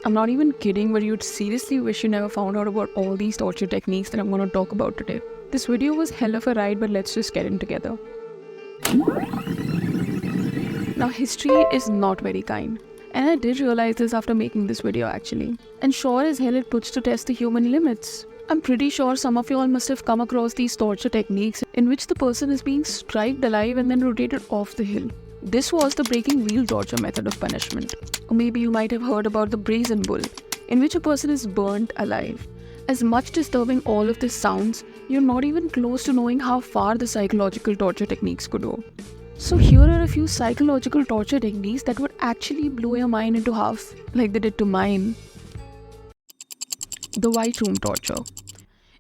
I'm not even kidding, but you'd seriously wish you never found out about all these torture techniques that I'm going to talk about today. This video was hell of a ride, but let's just get in together. Now, history is not very kind. And I did realize this after making this video actually. And sure as hell it puts to test the human limits. I'm pretty sure some of you all must have come across these torture techniques in which the person is being striped alive and then rotated off the hill. This was the breaking wheel torture method of punishment. Or maybe you might have heard about the brazen bull, in which a person is burnt alive. As much disturbing all of this sounds, you're not even close to knowing how far the psychological torture techniques could go. So here are a few psychological torture techniques that would actually blow your mind into half, like they did to mine. The white room torture.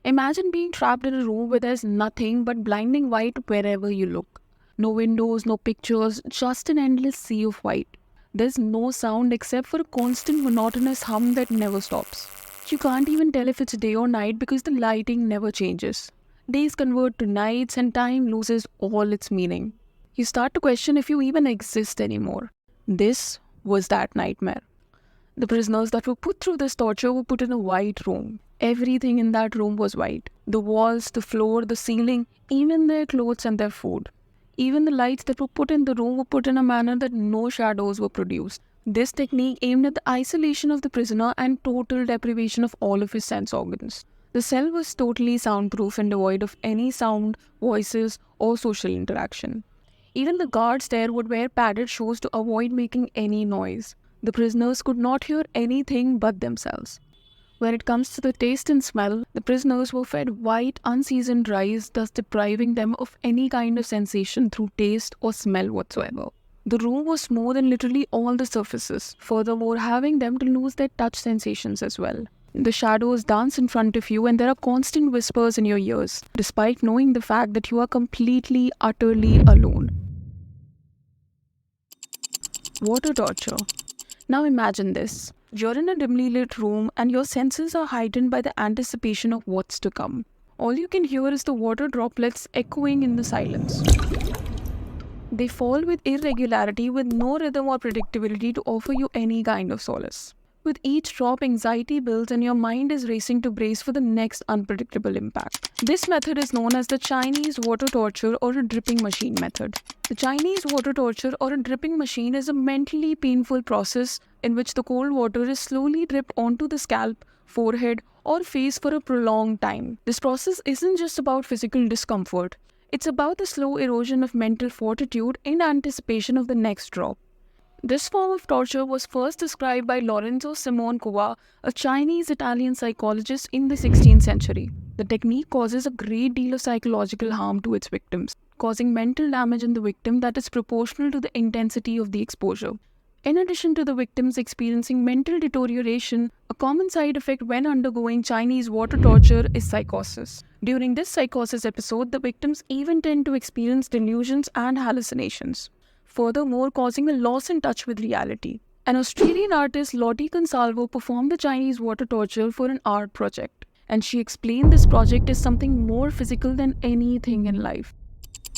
Imagine being trapped in a room where there's nothing but blinding white wherever you look. No windows, no pictures, just an endless sea of white. There's no sound except for a constant monotonous hum that never stops. You can't even tell if it's day or night because the lighting never changes. Days convert to nights and time loses all its meaning. You start to question if you even exist anymore. This was that nightmare. The prisoners that were put through this torture were put in a white room. Everything in that room was white. The walls, the floor, the ceiling, even their clothes and their food. Even the lights that were put in the room were put in a manner that no shadows were produced. This technique aimed at the isolation of the prisoner and total deprivation of all of his sense organs. The cell was totally soundproof and devoid of any sound, voices, or social interaction. Even the guards there would wear padded shoes to avoid making any noise. The prisoners could not hear anything but themselves. When it comes to the taste and smell, the prisoners were fed white, unseasoned rice, thus depriving them of any kind of sensation through taste or smell whatsoever. The room was smooth in literally all the surfaces, furthermore having them to lose their touch sensations as well. The shadows dance in front of you and there are constant whispers in your ears, despite knowing the fact that you are completely, utterly alone. Water torture. Now imagine this. You're in a dimly lit room and your senses are heightened by the anticipation of what's to come. All you can hear is the water droplets echoing in the silence. They fall with irregularity with no rhythm or predictability to offer you any kind of solace. With each drop, anxiety builds and your mind is racing to brace for the next unpredictable impact. This method is known as the Chinese water torture or a dripping machine method. The Chinese water torture or a dripping machine is a mentally painful process in which the cold water is slowly dripped onto the scalp, forehead, or face for a prolonged time. This process isn't just about physical discomfort. It's about the slow erosion of mental fortitude in anticipation of the next drop. This form of torture was first described by Lorenzo Simone Cova, a Chinese-Italian psychologist in the 16th century. The technique causes a great deal of psychological harm to its victims, causing mental damage in the victim that is proportional to the intensity of the exposure. In addition to the victims experiencing mental deterioration, a common side effect when undergoing Chinese water torture is psychosis. During this psychosis episode, the victims even tend to experience delusions and hallucinations, furthermore causing a loss in touch with reality. An Australian artist, Lottie Consalvo, performed the Chinese water torture for an art project, and she explained this project is something more physical than anything in life.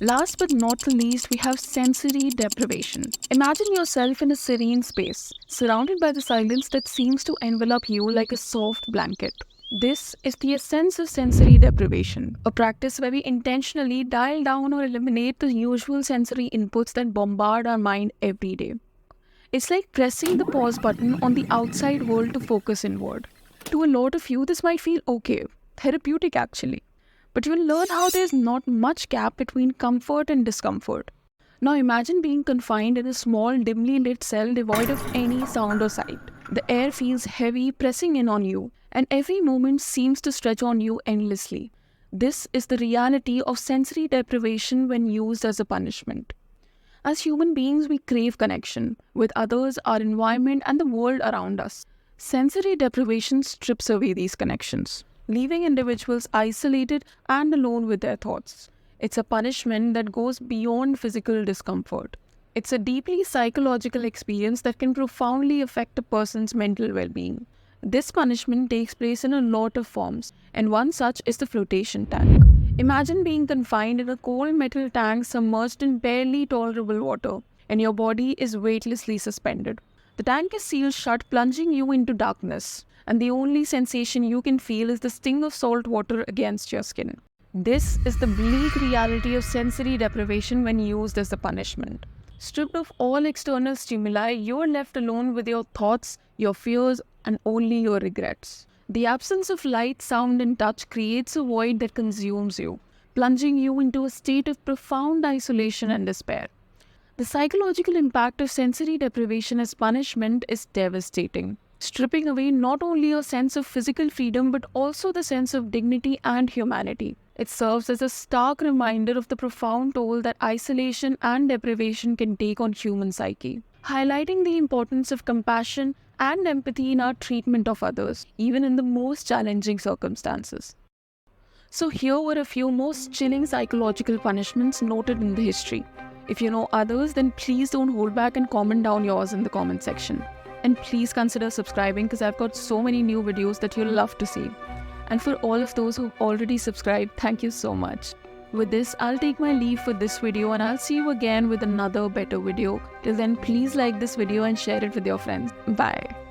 Last but not the least, we have sensory deprivation. Imagine yourself in a serene space, surrounded by the silence that seems to envelop you like a soft blanket. This is the essence of sensory deprivation, a practice where we intentionally dial down or eliminate the usual sensory inputs that bombard our mind every day. It's like pressing the pause button on the outside world to focus inward. To a lot of you, this might feel okay, therapeutic actually. But you'll learn how there's not much gap between comfort and discomfort. Now imagine being confined in a small, dimly lit cell devoid of any sound or sight. The air feels heavy, pressing in on you, and every moment seems to stretch on you endlessly. This is the reality of sensory deprivation when used as a punishment. As human beings, we crave connection with others, our environment, and the world around us. Sensory deprivation strips away these connections, leaving individuals isolated and alone with their thoughts. It's a punishment that goes beyond physical discomfort. It's a deeply psychological experience that can profoundly affect a person's mental well-being. This punishment takes place in a lot of forms, and one such is the flotation tank. Imagine being confined in a cold metal tank submerged in barely tolerable water, and your body is weightlessly suspended. The tank is sealed shut, plunging you into darkness, and the only sensation you can feel is the sting of salt water against your skin. This is the bleak reality of sensory deprivation when used as a punishment. Stripped of all external stimuli, you are left alone with your thoughts, your fears, and only your regrets. The absence of light, sound, and touch creates a void that consumes you, plunging you into a state of profound isolation and despair. The psychological impact of sensory deprivation as punishment is devastating, stripping away not only your sense of physical freedom but also the sense of dignity and humanity. It serves as a stark reminder of the profound toll that isolation and deprivation can take on human psyche, highlighting the importance of compassion and empathy in our treatment of others, even in the most challenging circumstances. So here were a few most chilling psychological punishments noted in the history. If you know others, then please don't hold back and comment down yours in the comment section. And please consider subscribing because I've got so many new videos that you'll love to see. And for all of those who've already subscribed, thank you so much. With this, I'll take my leave for this video and I'll see you again with another better video. Till then, please like this video and share it with your friends. Bye.